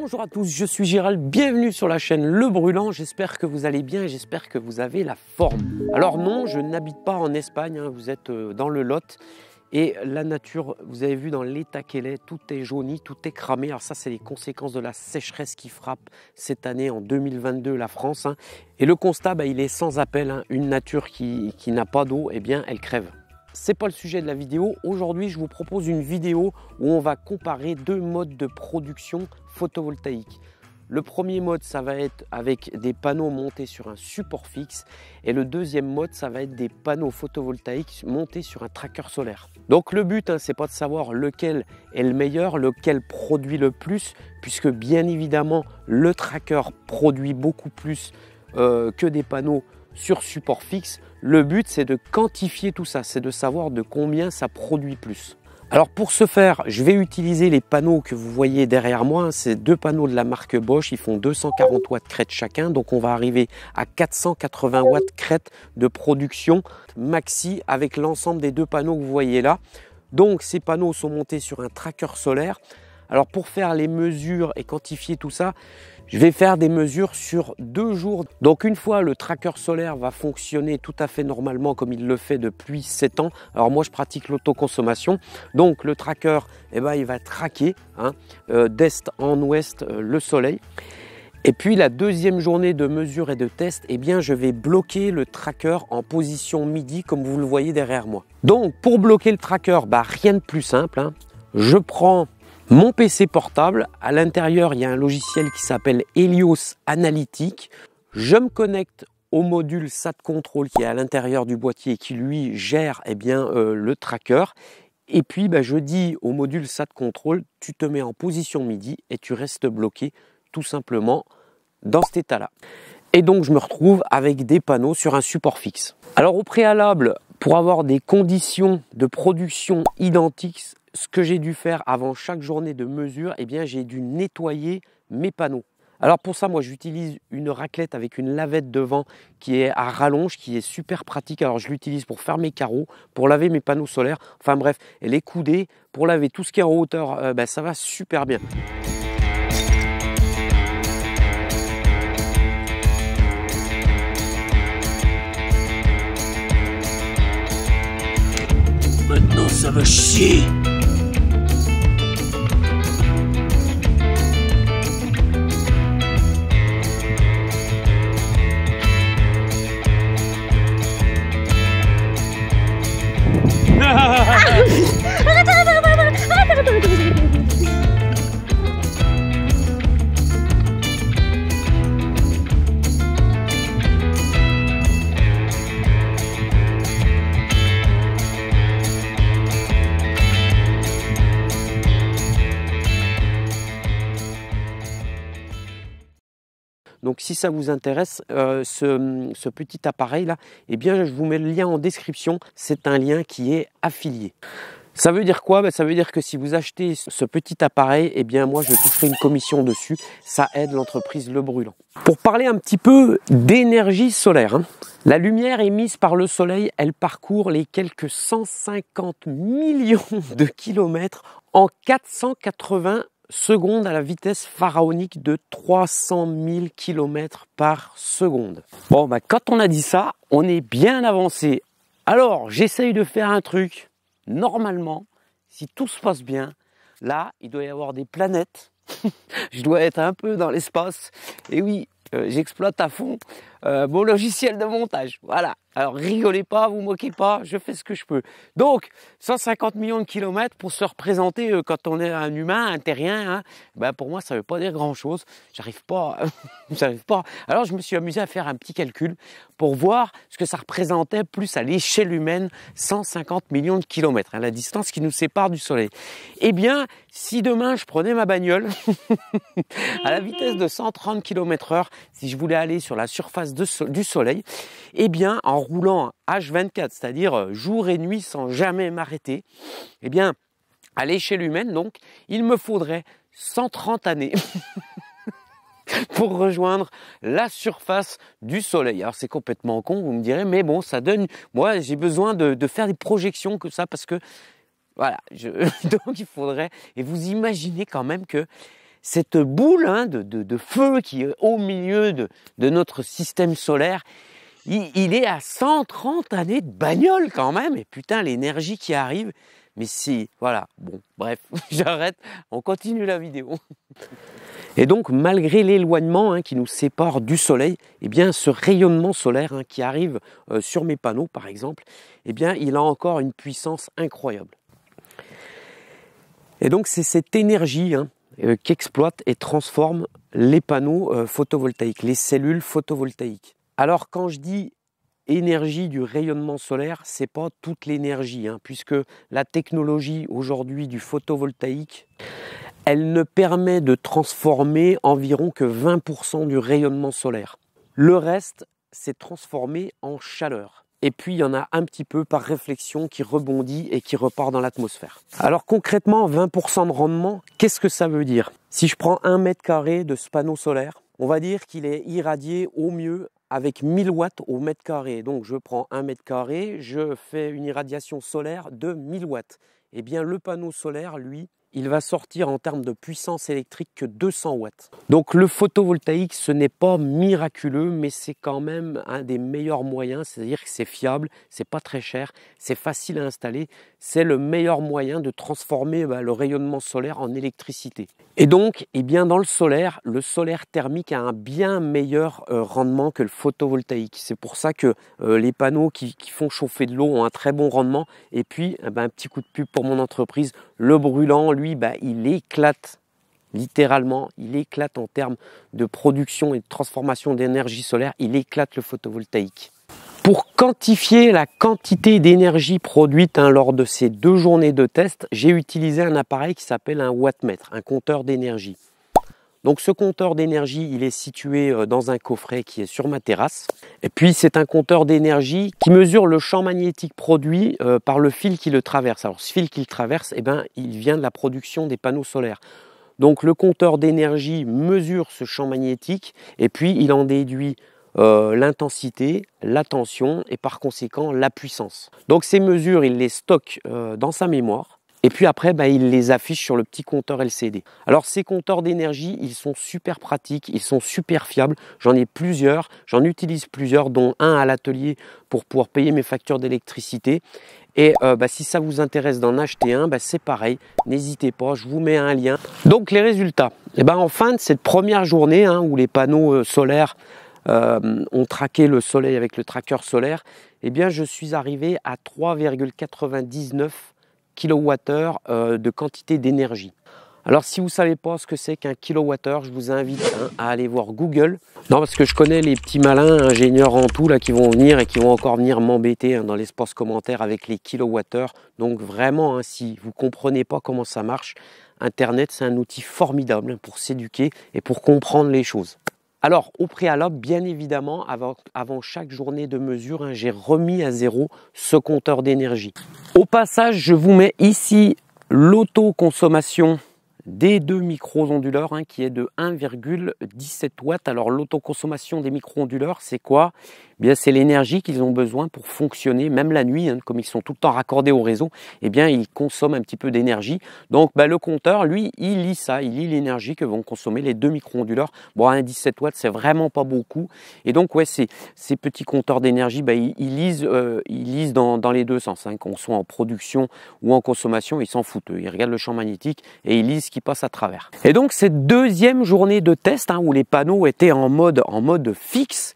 Bonjour à tous, je suis Gérald, bienvenue sur la chaîne Le Brûlant. J'espère que vous allez bien et j'espère que vous avez la forme. Alors non, je n'habite pas en Espagne, vous êtes dans le Lot. Et la nature, vous avez vu dans l'état qu'elle est, tout est jauni, tout est cramé. Alors ça, c'est les conséquences de la sécheresse qui frappe cette année en 2022 la France. Et le constat, il est sans appel. Une nature qui n'a pas d'eau, eh bien, elle crève. C'est pas le sujet de la vidéo. Aujourd'hui, je vous propose une vidéo où on va comparer deux modes de production photovoltaïque. Le premier mode, ça va être avec des panneaux montés sur un support fixe. Et le deuxième mode, ça va être des panneaux photovoltaïques montés sur un tracker solaire. Donc le but, c'est pas de savoir lequel est le meilleur, lequel produit le plus, puisque bien évidemment, le tracker produit beaucoup plus que des panneaux sur support fixe. Le but, c'est de quantifier tout ça, c'est de savoir de combien ça produit plus. Alors pour ce faire, je vais utiliser les panneaux que vous voyez derrière moi. C'est deux panneaux de la marque Bosch, ils font 240 watts crête chacun. Donc on va arriver à 480 watts crête de production maxi avec l'ensemble des deux panneaux que vous voyez là. Donc ces panneaux sont montés sur un tracker solaire. Alors pour faire les mesures et quantifier tout ça, je vais faire des mesures sur 2 jours. Donc une fois le tracker solaire va fonctionner tout à fait normalement comme il le fait depuis 7 ans. Alors moi je pratique l'autoconsommation. Donc le tracker, il va traquer d'est en ouest le soleil. Et puis la deuxième journée de mesure et de test, je vais bloquer le tracker en position midi comme vous le voyez derrière moi. Donc pour bloquer le tracker, rien de plus simple. Je prends mon PC portable, à l'intérieur il y a un logiciel qui s'appelle Helios Analytics. Je me connecte au module SAT Control qui est à l'intérieur du boîtier qui lui gère le tracker. Et puis je dis au module SAT Control, tu te mets en position midi et tu restes bloqué tout simplement dans cet état-là. Et donc je me retrouve avec des panneaux sur un support fixe. Alors au préalable, pour avoir des conditions de production identiques, ce que j'ai dû faire avant chaque journée de mesure, j'ai dû nettoyer mes panneaux. Alors pour ça, moi j'utilise une raclette avec une lavette devant qui est à rallonge, qui est super pratique. Alors je l'utilise pour faire mes carreaux, pour laver mes panneaux solaires, enfin bref, et les coudées, pour laver tout ce qui est en hauteur, ça va super bien. Maintenant ça va chier. Donc si ça vous intéresse, ce petit appareil là, je vous mets le lien en description. C'est un lien qui est affilié. Ça veut dire quoi? Ça veut dire que si vous achetez ce petit appareil, moi je toucherai une commission dessus. Ça aide l'entreprise Le Brûlant. Pour parler un petit peu d'énergie solaire, la lumière émise par le soleil, elle parcourt les quelques 150 millions de kilomètres en 480 secondes à la vitesse pharaonique de 300 000 km par seconde. Bon, quand on a dit ça, on est bien avancé. Alors, j'essaye de faire un truc. Normalement, si tout se passe bien, là, il doit y avoir des planètes. Je dois être un peu dans l'espace. Et oui, j'exploite à fond mon logiciel de montage. Voilà. Alors, rigolez pas, vous moquez pas, je fais ce que je peux. Donc, 150 millions de kilomètres pour se représenter quand on est un humain, un terrien, pour moi, ça veut pas dire grand-chose. J'arrive pas. Alors, je me suis amusé à faire un petit calcul pour voir ce que ça représentait plus à l'échelle humaine, 150 millions de kilomètres, la distance qui nous sépare du Soleil. Si demain, je prenais ma bagnole à la vitesse de 130 km/h, si je voulais aller sur la surface du Soleil, en roulant H24, c'est-à-dire jour et nuit sans jamais m'arrêter, à l'échelle humaine, donc, il me faudrait 130 années pour rejoindre la surface du Soleil. Alors c'est complètement con, vous me direz, mais bon, ça donne... Moi, j'ai besoin de faire des projections comme ça parce que... Voilà, donc il faudrait... Et vous imaginez quand même que cette boule hein, de feu qui est au milieu de notre système solaire, il est à 130 années de bagnole quand même. Et putain, l'énergie qui arrive, mais c'est... Voilà, bon, bref, j'arrête, on continue la vidéo. Et donc, malgré l'éloignement hein, qui nous sépare du soleil, eh bien, ce rayonnement solaire hein, qui arrive sur mes panneaux, par exemple, eh bien, il a encore une puissance incroyable. Et donc, c'est cette énergie hein, qu'exploite et transforme les panneaux photovoltaïques, les cellules photovoltaïques. Alors, quand je dis énergie du rayonnement solaire, c'est pas toute l'énergie, hein, puisque la technologie aujourd'hui du photovoltaïque, elle ne permet de transformer environ que 20% du rayonnement solaire. Le reste, c'est transformé en chaleur. Et puis, il y en a un petit peu par réflexion qui rebondit et qui repart dans l'atmosphère. Alors concrètement, 20% de rendement, qu'est-ce que ça veut dire? Si je prends 1 mètre carré de ce panneau solaire, on va dire qu'il est irradié au mieux avec 1000 watts au mètre carré. Donc je prends 1 mètre carré, je fais une irradiation solaire de 1000 watts. Eh bien le panneau solaire, lui, il va sortir en termes de puissance électrique que 200 watts. Donc le photovoltaïque, ce n'est pas miraculeux, mais c'est quand même un des meilleurs moyens, c'est-à-dire que c'est fiable, c'est pas très cher, c'est facile à installer, c'est le meilleur moyen de transformer le rayonnement solaire en électricité. Et donc, eh bien, dans le solaire thermique a un bien meilleur rendement que le photovoltaïque. C'est pour ça que les panneaux qui font chauffer de l'eau ont un très bon rendement. Et puis, un petit coup de pub pour mon entreprise, le brûlant, lui, il éclate, littéralement, il éclate en termes de production et de transformation d'énergie solaire, il éclate le photovoltaïque. Pour quantifier la quantité d'énergie produite lors de ces 2 journées de test, j'ai utilisé un appareil qui s'appelle un wattmètre, un compteur d'énergie. Donc ce compteur d'énergie, il est situé dans un coffret qui est sur ma terrasse. Et puis c'est un compteur d'énergie qui mesure le champ magnétique produit par le fil qui le traverse. Alors ce fil qui le traverse, il vient de la production des panneaux solaires. Donc le compteur d'énergie mesure ce champ magnétique et puis il en déduit l'intensité, la tension et par conséquent la puissance. Donc ces mesures, il les stocke dans sa mémoire. Et puis après, il les affiche sur le petit compteur LCD. Alors ces compteurs d'énergie, ils sont super pratiques, ils sont super fiables. J'en ai plusieurs, j'en utilise plusieurs, dont un à l'atelier pour pouvoir payer mes factures d'électricité. Et si ça vous intéresse d'en acheter un, c'est pareil, n'hésitez pas, je vous mets un lien. Donc les résultats, en fin de cette première journée où les panneaux solaires ont traqué le soleil avec le tracker solaire, je suis arrivé à 3,99 kWh de quantité d'énergie. Alors si vous ne savez pas ce que c'est qu'un kilowattheure, je vous invite à aller voir Google. Non, parce que je connais les petits malins ingénieurs en tout là, qui vont venir et qui vont encore venir m'embêter dans l'espace commentaire avec les kilowattheures. Donc vraiment, si vous ne comprenez pas comment ça marche, Internet c'est un outil formidable pour s'éduquer et pour comprendre les choses. Alors, au préalable, bien évidemment, avant chaque journée de mesure, j'ai remis à zéro ce compteur d'énergie. Au passage, je vous mets ici l'autoconsommation des 2 micro-onduleurs qui est de 1,17 watts. Alors l'autoconsommation des micro-onduleurs, c'est quoi? C'est l'énergie qu'ils ont besoin pour fonctionner, même la nuit, comme ils sont tout le temps raccordés au réseau, ils consomment un petit peu d'énergie. Donc le compteur, lui, il lit ça, il lit l'énergie que vont consommer les 2 micro-onduleurs. Bon, 1,17 watts, c'est vraiment pas beaucoup. Et donc, ces petits compteurs d'énergie, ils lisent dans les deux sens, qu'on soit en production ou en consommation, ils s'en foutent. Ils regardent le champ magnétique et ils lisent ce qui passe à travers. Et donc, cette deuxième journée de test, où les panneaux étaient en mode fixe,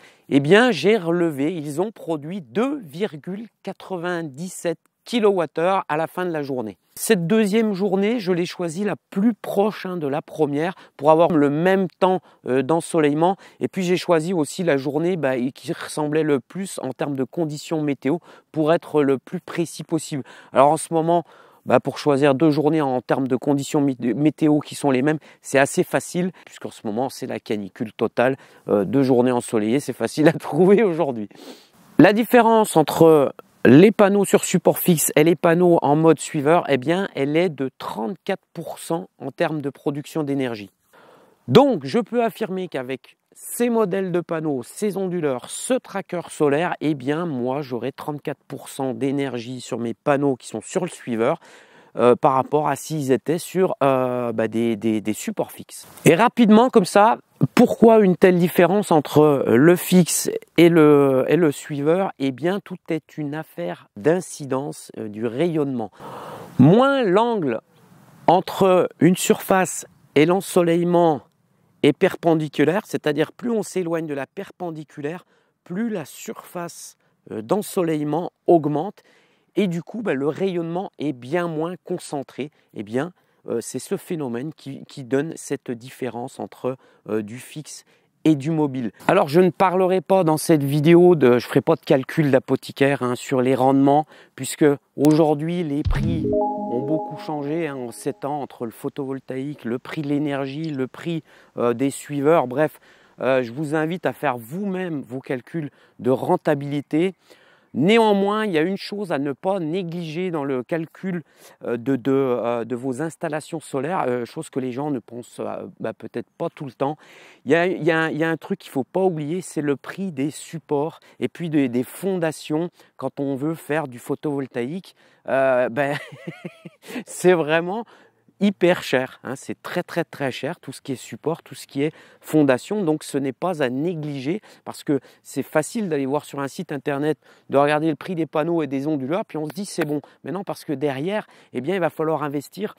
j'ai relevé, ils ont produit 2,97 kWh à la fin de la journée. Cette deuxième journée, je l'ai choisie la plus proche de la première pour avoir le même temps d'ensoleillement. Et puis j'ai choisi aussi la journée qui ressemblait le plus en termes de conditions météo pour être le plus précis possible. Alors en ce moment, pour choisir 2 journées en termes de conditions météo qui sont les mêmes, c'est assez facile, puisqu'en ce moment, c'est la canicule totale. 2 journées ensoleillées, c'est facile à trouver aujourd'hui. La différence entre les panneaux sur support fixe et les panneaux en mode suiveur, elle est de 34% en termes de production d'énergie. Donc, je peux affirmer qu'avec ces modèles de panneaux, ces onduleurs, ce tracker solaire, moi j'aurai 34% d'énergie sur mes panneaux qui sont sur le suiveur, par rapport à s'ils étaient sur des supports fixes. Et rapidement comme ça, pourquoi une telle différence entre le fixe et le suiveur? Eh bien, tout est une affaire d'incidence du rayonnement. Moins l'angle entre une surface et l'ensoleillement est perpendiculaire, c'est-à-dire plus on s'éloigne de la perpendiculaire, plus la surface d'ensoleillement augmente et du coup le rayonnement est bien moins concentré. Eh bien, c'est ce phénomène qui donne cette différence entre du fixe et du mobile. Alors je ne parlerai pas dans cette vidéo, je ne ferai pas de calcul d'apothicaire sur les rendements, puisque aujourd'hui les prix ont beaucoup changé en 7 ans entre le photovoltaïque, le prix de l'énergie, le prix des suiveurs. Bref, je vous invite à faire vous-même vos calculs de rentabilité. Néanmoins, il y a une chose à ne pas négliger dans le calcul de vos installations solaires, chose que les gens ne pensent peut-être pas tout le temps. Il y a un truc qu'il ne faut pas oublier, c'est le prix des supports et puis des fondations quand on veut faire du photovoltaïque. C'est vraiment hyper cher, c'est très cher, tout ce qui est support, tout ce qui est fondation, donc ce n'est pas à négliger parce que c'est facile d'aller voir sur un site internet, de regarder le prix des panneaux et des onduleurs, puis on se dit c'est bon. Mais non, parce que derrière, eh bien, il va falloir investir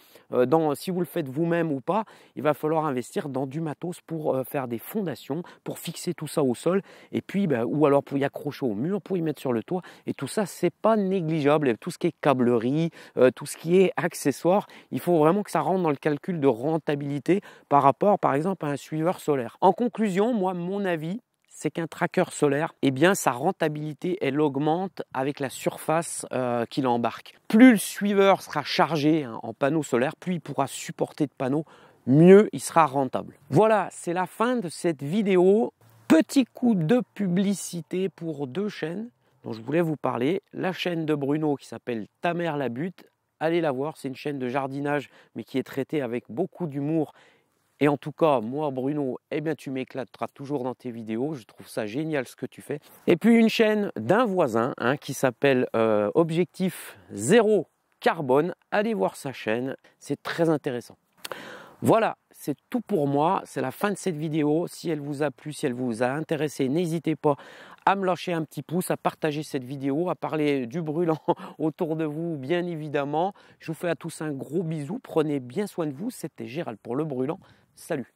si vous le faites vous-même ou pas, il va falloir investir dans du matos pour faire des fondations, pour fixer tout ça au sol, et puis ou alors pour y accrocher au mur, pour y mettre sur le toit, et tout ça, c'est pas négligeable. Et tout ce qui est câblerie, tout ce qui est accessoires, il faut vraiment que ça rentre dans le calcul de rentabilité par rapport, par exemple, à un suiveur solaire. En conclusion, moi, mon avis, c'est qu'un tracker solaire, eh bien, sa rentabilité, elle augmente avec la surface qu'il embarque. Plus le suiveur sera chargé en panneaux solaires, plus il pourra supporter de panneaux, mieux il sera rentable. Voilà, c'est la fin de cette vidéo. Petit coup de publicité pour 2 chaînes dont je voulais vous parler. La chaîne de Bruno qui s'appelle Ta mère la bute. Allez la voir, c'est une chaîne de jardinage, mais qui est traitée avec beaucoup d'humour. Et en tout cas, moi, Bruno, eh bien, tu m'éclateras toujours dans tes vidéos. Je trouve ça génial ce que tu fais. Et puis, une chaîne d'un voisin qui s'appelle Objectif Zéro Carbone. Allez voir sa chaîne, c'est très intéressant. Voilà, c'est tout pour moi. C'est la fin de cette vidéo. Si elle vous a plu, si elle vous a intéressé, n'hésitez pas à me lâcher un petit pouce, à partager cette vidéo, à parler du brûlant autour de vous, bien évidemment. Je vous fais à tous un gros bisou. Prenez bien soin de vous. C'était Gérald pour le brûlant. Salut!